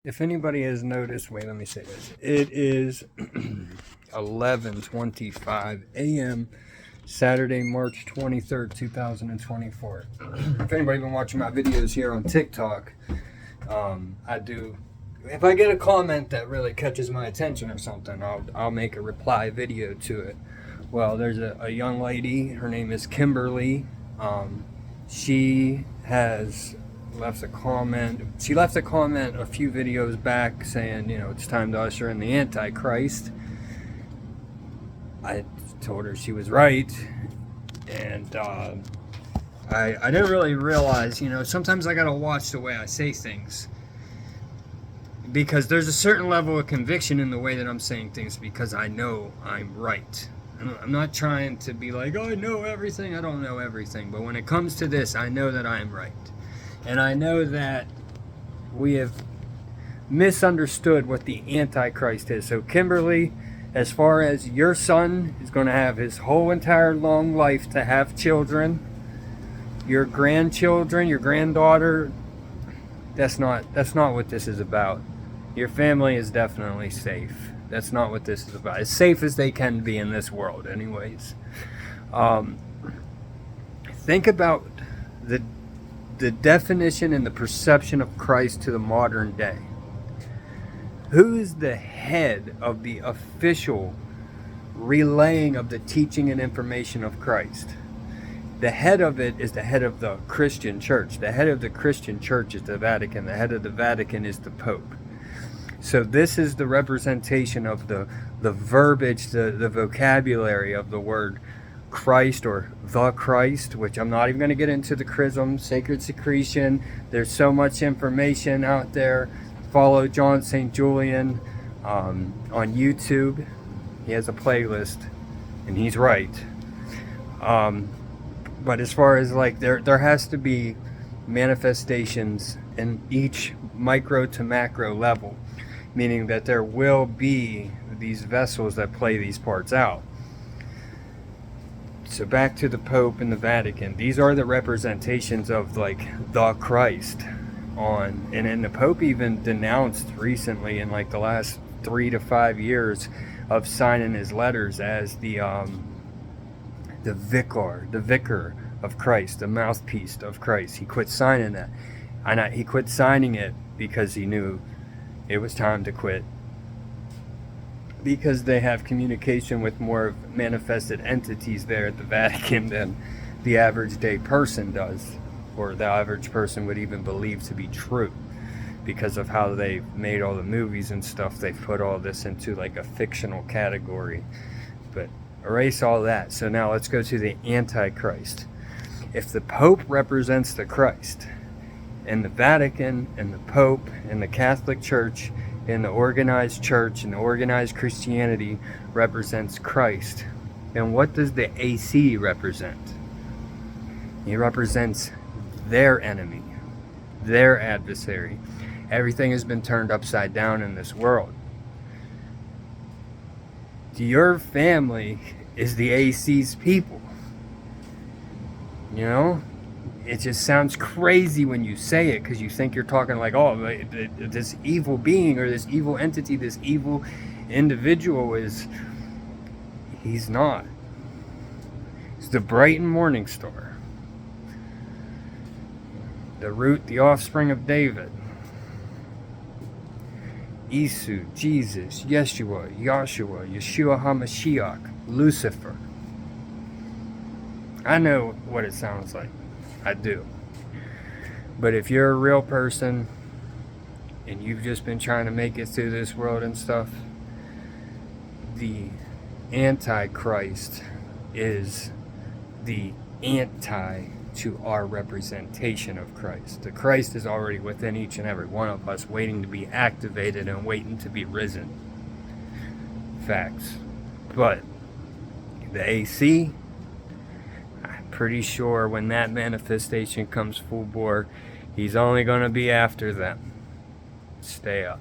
If anybody has noticed, wait, let me say this. It is 11:25 a.m. Saturday, March 23rd, 2024. If anybody's been watching my videos here on TikTok, if I get a comment that really catches my attention or something, I'll make a reply video to it. Well, there's a young lady, her name is Kimberly. She has left a comment. She left a comment a few videos back saying, it's time to usher in the AntiChrist. I told her she was right, and I didn't really realize, sometimes I gotta watch the way I say things, because there's a certain level of conviction in the way that I'm saying things, because I know I'm right. I'm not trying to be like, oh, I know everything. I don't know everything, but when it comes to this, I know that I am right. And I know that we have misunderstood what the Antichrist is. So Kimberly, as far as your son is going to have his whole entire long life to have children, your grandchildren, your granddaughter, that's not what this is about. Your family is definitely safe. That's not what this is about. As safe as they can be in this world, anyways. Think about the definition and the perception of Christ to the modern day. Who is the head of the official relaying of the teaching and information of Christ? The head of it is the head of the Christian church. The head of the Christian church is the Vatican. The head of the Vatican is the Pope. So this is the representation of the verbiage, the vocabulary of the word Christ or the Christ, which I'm not even going to get into the chrism, sacred secretion. There's so much information out there. Follow John St. Julian on YouTube. He has a playlist, and he's right. But as far as there has to be manifestations in each micro to macro level, meaning that there will be these vessels that play these parts out. So back to the Pope and the Vatican. These are the representations of the Christ and the Pope even denounced recently in the last 3 to 5 years of signing his letters as the vicar of Christ, the mouthpiece of Christ. He quit signing that. And he quit signing it because he knew it was time to quit, because they have communication with more manifested entities there at the Vatican than the average day person does, or the average person would even believe to be true, because of how they've made all the movies and stuff. They've put all this into a fictional category. But erase all that. So now let's go to the Antichrist. If the Pope represents the Christ, and the Vatican and the Pope and the Catholic Church and the organized church and the organized Christianity represents Christ, then what does the AC represent? He represents their enemy, their adversary. Everything has been turned upside down in this world. Your family is the AC's people. It just sounds crazy when you say it, because you think you're talking this evil being or this evil entity, this evil individual he's not. He's the bright and morning star, the root, the offspring of David. Isu, Jesus, Yeshua, Yeshua HaMashiach, Lucifer. I know what it sounds like. I do. But if you're a real person and you've just been trying to make it through this world and stuff, the Antichrist is the anti to our representation of Christ. The Christ is already within each and every one of us, waiting to be activated and waiting to be risen. Facts. But the AC, pretty sure when that manifestation comes full bore, he's only going to be after them. Stay up.